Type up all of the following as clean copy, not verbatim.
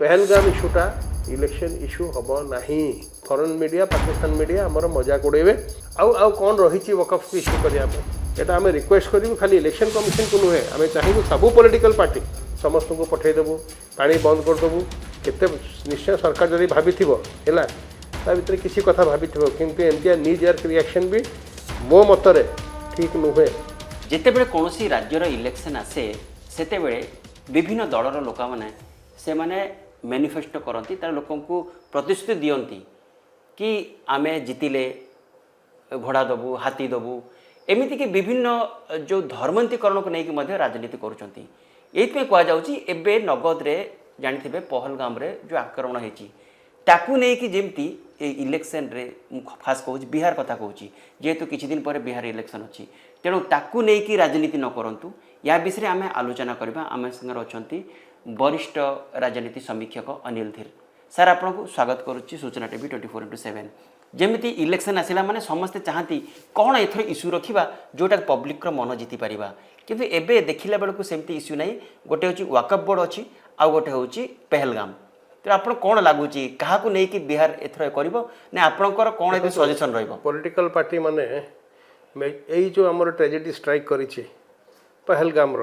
Pahalgam इश्यूटा election issue हम ना foreign media Pakistan media आमर मजाक उड़ेबे आउ कौन रही वकफ इश्यू करने यहाँ आम रिक्वेस्ट करूँ खाली इलेक्शन कमिशन को नुहे आम चाहूँ सबू पॉलिटिकल पार्टी समस्त को पठेदेबू पा बंद करदेबू केते निश्चय सरकार जब भाभी है ता भर किसी कथा भाभी किंतु एमती निज रिएक्शन भी मो मतरे ठीक नुहे। जितेबले कौन राज्यर इलेक्शन आसे सेते विभिन्न दलर लोक मैंने मैनिफेस्टो करती तार लोक प्रतिश्रुति दियंती कि आमे जितिले घोड़ा दबू हाथी दबू एमती कि विभिन्न जो धर्मांतरीकरण को लेकिन राजनीति करुँच ये कहुच्छी नगद रे जानी पहलगाम रे जो आक्रमण होती ताकू नहीं कि जमती इलेक्शन रे खास कहूँ बिहार कथा कहूँ जेहेतु किछि दिन पर बिहार इलेक्शन अच्छी तेणु ताकू नहीं कि राजनीति न करंतु या विषय आम आलोचना करवा आम संगे अच्छा वरिष्ठ राजनीति समीक्षक अनिल धीर सर आपको स्वागत करुच्ची सूचना टीवी 24/7 जमी इलेक्शन आसला माने समस्ते चाहती कौन एथर इश्यू रखा जोटा पब्लिक मन जीति पारिबा किंतु एबे देखिला बेलू सेमती इश्यू नहीं गोटे हूँ वाकफ बोर्ड अच्छी आउ गोटे हूँ पहलगाम तो आप कौन लगुच क्या नहीं बिहार एथर कर आपणकर कौन सजेसन पॉलिटिकल पार्टी माने यही जो आम ट्रेजेडी स्ट्राइक करी पहलगाम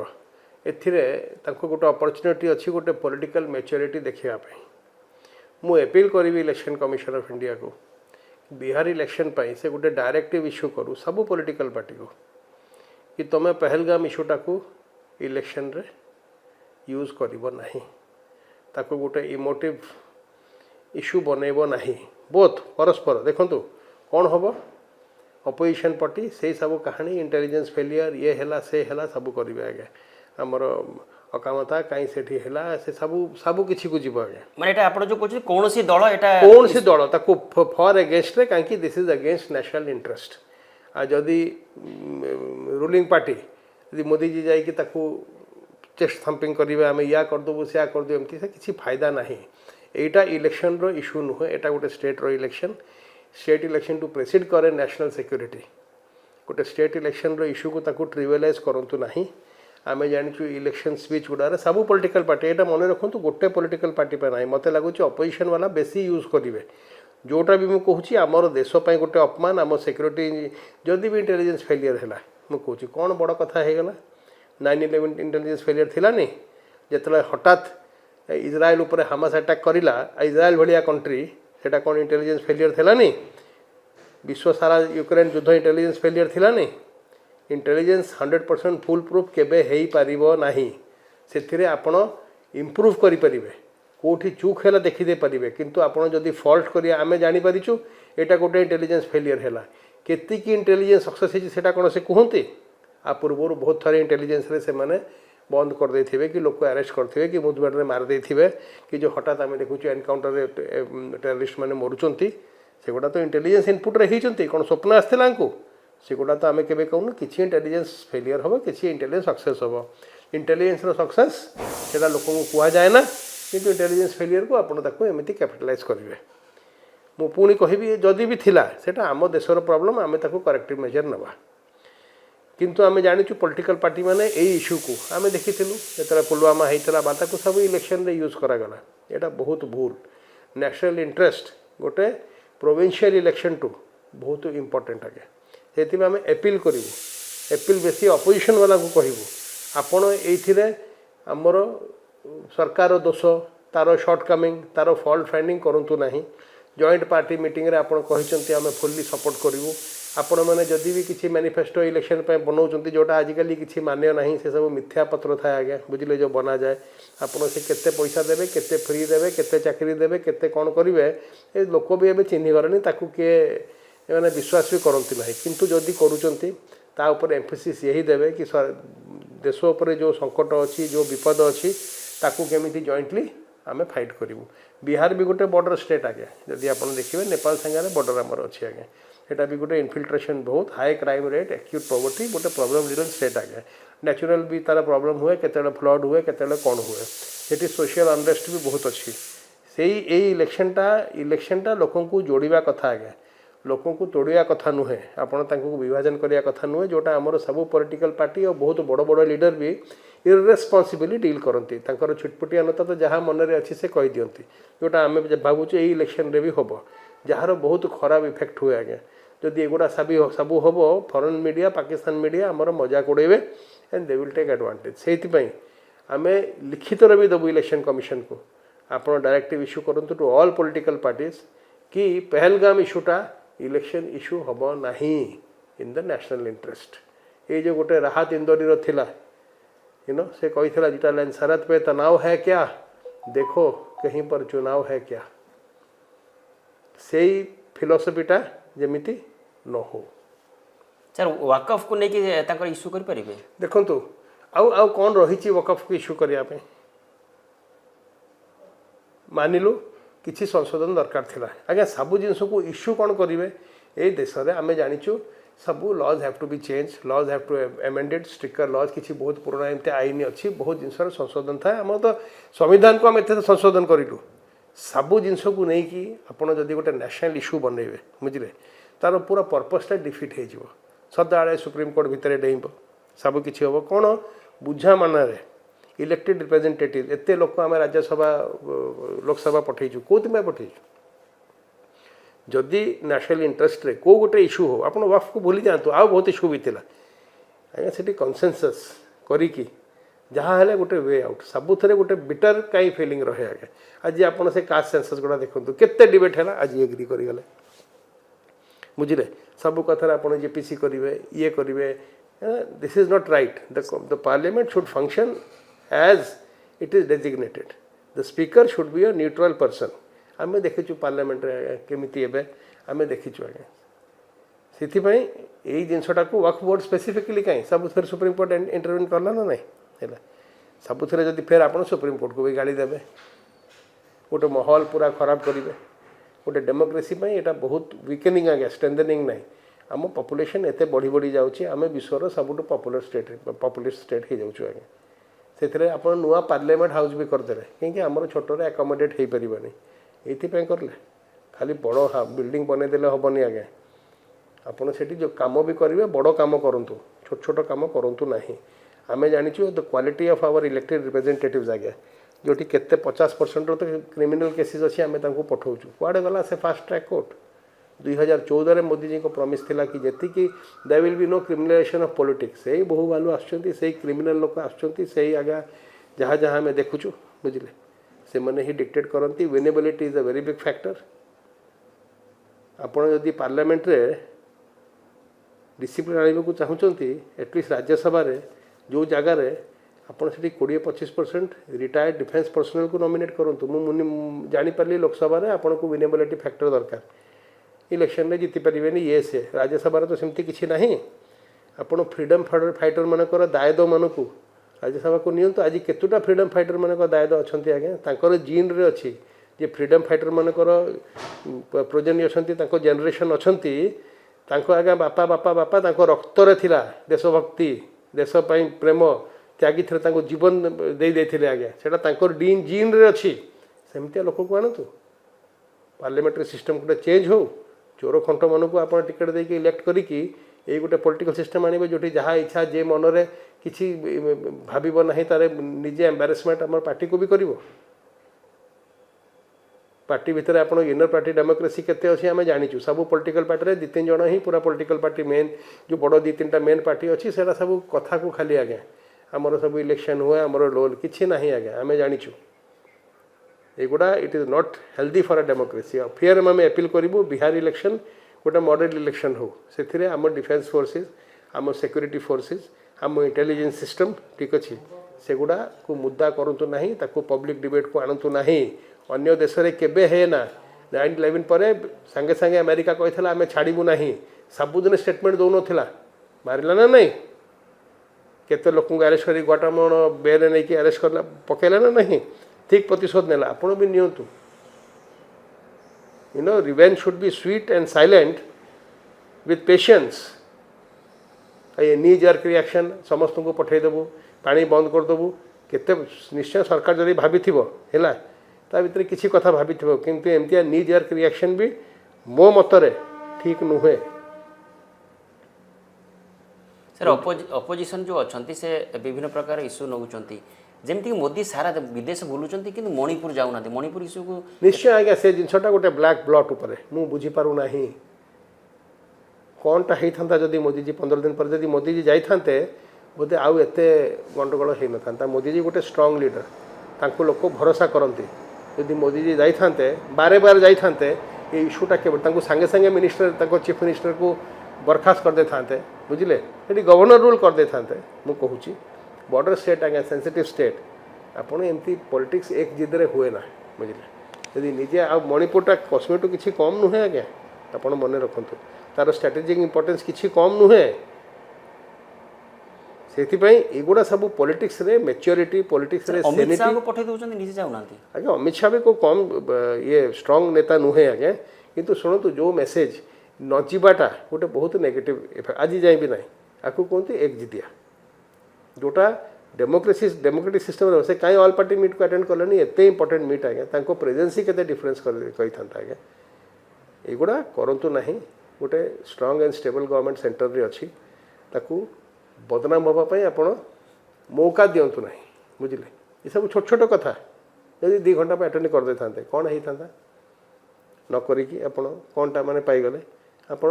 एथिरे तांको गोटे अपॉर्चुनिटी अच्छी गोटे पॉलिटिकल मैच्योरिटी देखापी मु अपील करी इलेक्शन कमिशन ऑफ इंडिया को बिहार इलेक्शन से गोटे डायरेक्टिव इश्यू करूँ सबू पॉलिटिकल पार्टी को कि तुम पहलगाम इश्यूटा को इलेक्शन रे यूज करिवो नहीं ताको गोटे इमोटिव इश्यू बनैब नहीं बोथ परस्पर देखंतु कौन हम अपोजिशन पार्टी से सब कहानी इंटेलिजेंस फेलियर ये है से है सब करेंगे आगे आमर अकामता कहीं से सबू सबू किसी को जीव आगे माने आप जो कहते कौन सी दल एटा कौन सी दल ताको फॉर अगेंस्ट रे कहीं this is against national interest आ जदि रूलिंग पार्टी यदि मोदी जी जाकि चेस्ट थम्पिंग करेंगे आम या करदेबू से करदेबू एमती से किसी फायदा ना यहाँ इलेक्शन रो इश्यू नुहे यहाँ गोटे स्टेट रो स्टेट इलेक्शन टू प्रेसिड करे नेशनल सिक्योरिटी गोटे स्टेट इलेक्शन रो इश्यू को ताको ट्रिविलाइज करंतु नहीं आम जाचु इलेक्शन स्पीच गुड़ा सबू पॉलिटिकल पार्टी यहाँ मन रखु गोटे पॉलिटिकल पार्टी पे ना मत लगुच अपोजिशन वाला बेसी यूज करेंगे जोटा भी मुझे कहूँ आमर देशपाई गोटे अपमान आम सिक्योरिटी जदि भी इंटेलिजेंस फेलियर है मुझे कौन बड़ कथा हो गला 9/11 इंटेलिजेंस फेलियर थिलानी जिते हठात इज्राएल उपर हामास अटैक करिला इज्राएल भलिया कंट्री सेटा कौन इंटेलिजेंस फेलियर थिलानी विश्व सारा यूक्रेन युद्ध इंटेलिजेंस फेलियर थिलानी इंटेलिजेंस 100% फुल प्रूफ केबे हेई पारिबो नाही सेथिरे आपण इम्प्रूव करि परिबे कोठी चूक हैला देखि दे परिबे किंतु आपण जदि फॉल्ट करिया आमे जानि परिचु एटा गोटे इंटेलिजेंस फेलियर हैला केति की इंटेलिजेंस सक्सेस है सेटा कोन से कहंती आ पूर्व बहुत थर इंटेलिजेंस रे से माने बंद कर देथिबे कि लोक अरेस्ट करथिबे कि मुठभेड़ में मार देथिबे कि जो हठात आम देखुँ एनकाउंटर रे टेररिस्ट मैंने मरुचंती सेगुड़ा तो इंटेलिजेंस इनपुट रे हिचंती कोन स्वप्न आस्थिला को सेगुड़ा तो आम केबे कहूँ किसी इंटेलिजेंस फेलियर हम किसी इंटेलिजेंस सक्सेस हम इंटेलिजेंस रो सक्सेस सेटा लोक को कहुए ना किंतु इंटेलिजेंस फेलियर को आपण ताको एमिति कैपिटलाइज करेंगे मु पुणी कहबी जदि भी थिला सेटा आम देशर प्रॉब्लम आम ताको करेक्टिव मेजर नवा किंतु आम जाचु पॉलिटिकल पार्टी माने यही इश्यू को आम देखी जो पुलवामा होता बाता को सब इलेक्शन रे यूज करागला यहाँ बहुत भूल नेशनल इंटरेस्ट गोटे प्रोविंशियल इलेक्शन टू बहुत इम्पोर्टेंट आगे से आम अपील करूँ अपील बेसी अपोजिशन वाला को कहूँ आपण ये आमर सरकार दोष तार शॉर्टकमिंग तार फॉल्ट फाइंडिंग करूँ ना जॉइंट पार्टी मीटिंग रे आपण कहते आम फुल्ली सपोर्ट करूँ आपण मैंने जदि भी किसी मैनिफेस्टो इलेक्शन बनाऊँ जोटा आजिकल किसी मान्य ना से सब मिथ्या पत्र थाए आज्ञा बुझे जो बना जाए आपड़ से केते पैसा देवे केते फ्री देवे केते चाकरी देवे केते कौन करेंगे ये लोक भी एवं चिन्ह गले ताकू किए मैंने विश्वास भी करती ना किंतु जदि करूँ एम्फेसिस यही देवे कि देश उपर जो संकट अच्छी जो विपद अच्छी ताकू केमी जॉइंटली आम फाइट करूँ बिहार भी गोटे बॉर्डर स्टेट आगे जदि आप देखिए नेपाल सागर बॉर्डर आमर अच्छी आगे यहाँ भी गोटे इनफिल्ट्रेशन बहुत high crime rate acute poverty गोटे प्रॉब्लम रिडन स्टेट आगे नेचुरल भी तार प्रॉब्लम हुए केते फ्लड हुए केते कौन हुए सेठी सोशल अनरेस्ट भी बहुत अच्छी से यही इलेक्शनटा लोक जोड़ा कथा आगे लोक तोड़िया कथा नुहे आपण विभाजन करने कथा नुहे जोटा आमर सब पॉलिटिकल पार्टी और बहुत बड़ बड़ लीडर भी इरेस्पॉन्सिबली डील करती छुटपुटिया नता तो जहाँ मन में अच्छी से कही दिखती जोटा आम भावुँ ये इलेक्शन रे भी हम जार बहुत खराब इफेक्ट हुए आज्ञा जदि एगुड़ा सबू हम फॉरेन मीडिया पाकिस्तान मीडिया आमर मजाक उड़ेबे and they will take advantage से आम लिखित भी देवु इलेक्शन कमिशन को आप डायरेक्टिव इश्यू करूँ टू ऑल पॉलिटिकल पार्टीज कि पहलगाम इश्यूटा इलेक्शन इश्यू हम ना इन द नेशनल इंटरेस्ट ये जो गोटे राहत इंदौरी थिला से कही जीटा लाइन शरद पे तनाव है क्या देखो कहीं पर चुनाव है क्या से फिलोसफीटा जमीती न हो सर वाकफ को लेकिन इश्यू करें देखु आउ कौन रही वकफ को इश्यू करने मानिलु किसी संशोधन दरकार थिला आज्ञा सबू जिनस को इश्यू कौन करेंगे ये देश में आम जाचु सबू laws have to be change laws have to amended stricter laws किसी बहुत पुराना एमती आईन अच्छी बहुत जिनस संशोधन था आम तो संविधान को आम एत संशोधन करूँ सबू जिनस को लेकिन आपड़ जदि गोटे नेशनल इश्यू बनइबे बुझे तार पूरा पर्पसटा डिफिट हो सदाड़े सुप्रीमकोर्ट भितर डेइब सब किसी हम कौन बुझा मानने इलेक्टेड रिप्रेजेंटेटिव एत लोक आम राज्यसभा लोकसभा पठेचु कौन पठेचु जदि नेशनल इंटरेस्ट रे को गोटे इश्यू हो आप वक्फ को भूली जातु आ बहुत इश्यू भी थिला आज्ञा से कनसेनसस करी जहाँ है गोटे वे आउट सबुथ गोटे बिटर कहीं फिलिंग रहे आगे आज आप से कास्ट सेंसस गुड़ा देखो केते डिबेट है आज एग्री करेंगे बुझे सब कथार आप जेपीसी करेंगे ये करेंगे this is not right the parliament should function as it is designated the speaker should be a neutral person आम देखीचु पार्लियामेंट केमिति एबे आम देखीचु आगे से यही जिनसटा को वक्फ बोर्ड स्पेसिफिकली कहीं सब फिर सुप्रीम कोर्ट इंटरव्यू करला ना नहीं है सबुथ जदि फेर आप सुप्रीम कोर्ट को भी गाड़ी देवे गोटे माहौल पूरा खराब करेंगे गोटे डेमोक्रेसी यहाँ बहुत वीकेनिंग आगे स्ट्रेंथनिंग ना आम पॉपुलेशन एत बढ़ी बढ़ी जाऊँगी आम विश्वर सबुठ पॉपुलर स्टेट हो जाऊँ आगे से आप नुआ पार्लियामेंट हाउस भी करदे कहीं आम छोटे एकोमोडेट हो पारे ये करें खाली बड़ बिल्डिंग बनईदे हेनी आगे आपड़ से जो कम भी करेंगे बड़ कम करूँ छोट छोट कम करूँ ना आम जाचु the quality of our elected representatives आगे जोटी केते 50% तो क्रिमिनल केसेस अच्छी आम पठाऊँ कुआड़े गला से fast track court 2014 Modi ji को प्रॉमिस थिला कि जेति कि there will be no criminalisation of politics से बहु भालू आसुँच से क्रिमिनल लोक आसुँच से आज्ञा जहाँ जहाँ आम देखुचु बुझे से मैंने ही डिक्टेट करती winnability is a very big factor आपड़ जदि पार्लियामेंट रे डिसिप्लिन आने को चाहूँगी एटलिस्ट राज्यसभा जो जगार आपड़ से 20-25% रिटायर्ड डिफेंस पर्सनल को नॉमिनेट करूँ मुझे जानीपारि लोकसभा आपन को विनेबिलिटी फैक्टर दरकार इलेक्शन में जीति पारे ये से राज्यसभा तो सेमती किसी ना आपड़ फ्रीडम फाइटर मानकर दायद मान को राज्यसभा को नियंतु आज केतुटा फ्रीडम फाइटर मानक दायद अच्छा आज्ञा जीन रे अच्छी जे फ्रीडम फाइटर मानकर प्रोजेनी अच्छा जेनेरेशन अच्छा आज्ञा बापा बापा बापा रक्तरे थिला देशभक्ति देशपाई प्रेम त्यागी थे जीवन दे देते आज्ञा से जीन रे अच्छी सेमती लोक को आणतु पार्लियामेंट्री सिस्टम गोटे चेंज हो चोर खंट मन को आप टिकेट देके इलेक्ट करी ये गोटे पॉलिटिकल सिस्टम आने जो जहाँ इच्छा जे मन में किसी भाव ना तार निजे एम्बारेसमेंट आम पार्टी को भी कर पार्टी भितर आप इनर पार्टी डेमोक्रेसी केते अच्छी आम जाचु सब पॉलिटिकल पार्टी में 2-3 जन ही पूरा पॉलिटिकल पार्टी मेन जो बड़ 2-3टा मेन पार्टी अच्छी से सब कथा को खाली आज्ञा आमर सब इलेक्शन हुए आमर लोल कि ना आज्ञा आम जाचु एगुड़ा it is not healthy for a democracy फिर आम अपील करूँ बिहार इलेक्शन गोटे मॉडल इलेक्शन हो से आम डिफेन्स फोर्सेस आम सिक्योरिटी फोर्सेस आम इंटेलिजेंस सिस्टम ठीक अच्छे सेगुड़ा को मुद्दा करूँ ना ताको पब्लिक डिबेट को आणतु ना अन्य देश में केबे है ना 9/11 पर सांगे सांगे अमेरिका कही आम छाड़ू ना सबुदिन स्टेटमेंट दौन मारिला ना नहीं केते लोक अरेस्ट कर ग्वाटामाला बेल नहीं अरेस्ट कर पकईला ना नहीं ठीक प्रतिशोध नेला आपण भी नियंतु you know revenge should be sweet and silent with patience ये नी जर्क रिएक्शन समस्त को पठेदेबू पानी बंद करदेबू केते निश्चय सरकार जब भाभी है ता भीतर किसी कथा भाभी किंतु एमती नी जर्क रिएक्शन भी मो मतरे ठीक नुहे सर अपोजिशन जो अच्छा से विभिन्न प्रकार इश्यू नौकरी जमीक मोदी सारा विदेश बुलूँ कि मणिपुर जाऊना मणिपुर इश्यू को निश्चय आज्ञा से जिनटा गोटे ब्लैक ब्लॉट उपर मु बुझीपारूना कौनटा होता जदि मोदीजी 15 दिन पर जदि मोदीजी जाते बोधे आउ एते गंडगोल हो ना मोदीजी गोटे स्ट्रांग लीडर तांको लोक भरोसा करती जदि मोदीजी जाते बारे बार जाते ये इश्यूटा के सांगे सांगे मिनिस्टर चीफ मिनिस्टर को बरखास्त कर दे था बुझे ये गवर्नर रूल कर दे था मुझे बॉर्डर स्टेट आज्ञा सेंसिटिव स्टेट आपड़ एमती पॉलिटिक्स एक जिद्रे हुए ना बुझे यदि निजे आ मणिपुरटा कश्मीर टू किसी कम नुहे आज्ञा आप मन रखु तार स्ट्राटेजिक इंपोर्टेंस किसी कम नुहे से युवा सब पॉलिटिक्स रे मैच्योरिटी पॉलिटिक्स रे अमित शाह को पठे दउछन निजे जाउना आज्ञा अमित शाह भी को कम ये स्ट्रांग नेता नुहे आज्ञा किंतु शुणु जो मेसेज न जावाटा गोटे बहुत नेगेटिव इफेक्ट आज जाए भी ना आपको कहते एक जिदिया जोटा डेमोक्रेटिक सिस्टम से कहीं ऑल पार्टी मीट को अटेंड कले एत इंपोर्टेंट मीट आज्ञा प्रेजेंसी के डिफरेन्स कही था आज्ञा युवा करूँ ना गोटे strong and stable government centre रे अच्छी ताकू बदनाम हाँपाई आप मौका दिंतु ना बुझे ये सब छोट छोट कथा जब 2 घंटा अटेंड कर दे था कौन होता न करिकी आपण कौनटा माने पाईगले आप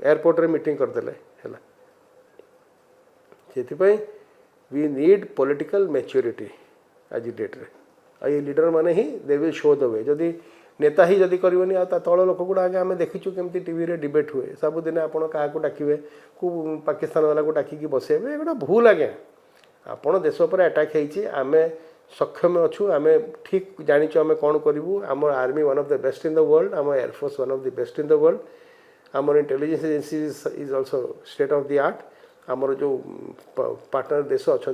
एयरपोर्ट रे मीटिंग करदेले है से वी नीड पॉलिटिकल मैच्योरिटी आज डेट रे ये लीडर माने ही they will show the way जदि नेता ही जदि करनी आ तल लोक गुड़ा आगे आम देखीचु केमती टीवी रे डिबेट हुए सबुदिन आप क्या डाकिए को पाकिस्तान वाला को डाकिकी बसैबे एगोटा भूल आज्ञा आपण देश पर अटैक होती आम सक्षम अच्छु आम ठीक जानीचु आम कौन करूँ आम army one of the best in the world आम air force one of the best in the world आमर intelligence agency is also state of the art आमर जो पार्टनर देश अच्छा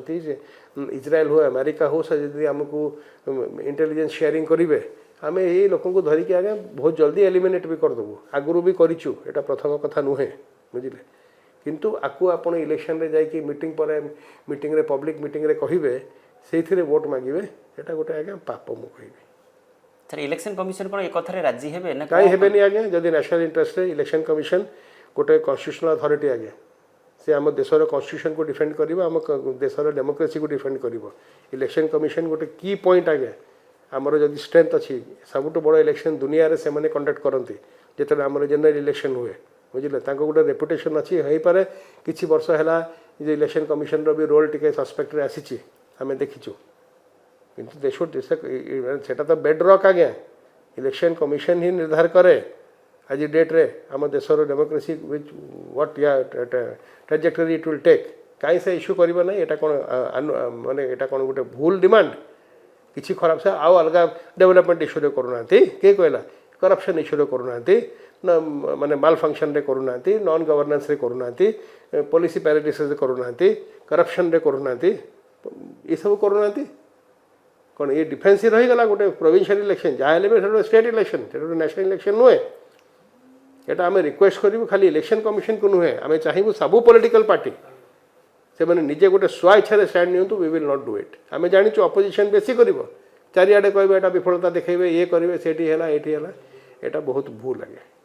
इजराइल हो अमेरिका हो जब आमको इंटेलिजेंस शेयरिंग करेंगे आम ये लोक धरिकी आगे बहुत जल्दी एलिमिनेट भी करदेबू आगुरी भी करूँ यहाँ प्रथम कथा नुहे बुझे किंतु आपको आप इलेक्शन रे जाइए मीटिंग पर मीटिंग रे पब्लिक मीटिंग रे कहिबे से वोट मांगे यहाँ गोटे आज्ञा पाप मु कहि सर इलेक्शन कमिशन कोन एक कथरे राजी हेबे ना कहीं हेबेनी आज्ञा जदि नेशनल इंटरेस्ट रे इलेक्शन कमिशन गोटे कन्स्टिट्यूशनल अथॉरिटी आज्ञा से आम देशर कन्स्टिट्यूशन को डिफेंड कर आम देशर डेमोक्रेसी को डिफेंड कर इलेक्शन कमिशन गोटे की पॉइंट आज्ञा आमर जदि स्ट्रेंथ अच्छी सबुठ बड़ इलेक्शन दुनिया रे से माने कंडक्ट करती जिते आमर जनरल इलेक्शन हुए बुझे गोटे रेपुटेशन अच्छी हो पारे किसी वर्ष है इलेक्शन कमिशन रो भी रोल टिके सस्पेक्ट रे आसी आम देखीचु किंतु देश सेटा तो बेड रॉक आज्ञा इलेक्शन कमिशन ही निर्धार करे आज डेट रे आम देशर डेमोक्रेसी विच व्हाट या ट्राजेक्टरी इट विल टेक कहीं से इश्यू करना ना यहाँ कौन माने यहाँ कौन गोटे भूल डिमांड किसी खराब से आउ अलग डेवलपमेंट इश्यू करूना किए कहला करप्शन इश्यू करूना ना माने माल फंक्शन रे करूना नॉन गवर्नेंस रे करूना पॉलिसी पैरालिसिस करूना करप्शन रे करूना ये सब करूना कौन ये डिफेन्स ही रहीगला गोटे प्रोविंशियल इलेक्शन जहाँ भी स्टेट इलेक्शन नेशनल इलेक्शन नुहे यहाँ आम रिक्वेस्ट करूँ खाली इलेक्शन कमिशन को नुहे आम चाहबू सबू पॉलिटिकल पार्टी से मैंने निजे गोटे स्व इच्छा स्टैंड नियंतु we will not do it आम जाचु अपोजिशन बेसी कर चारिआडे कह विफलता देखेबे ये करेंगे सेठी है ये बहुत भूल लगे।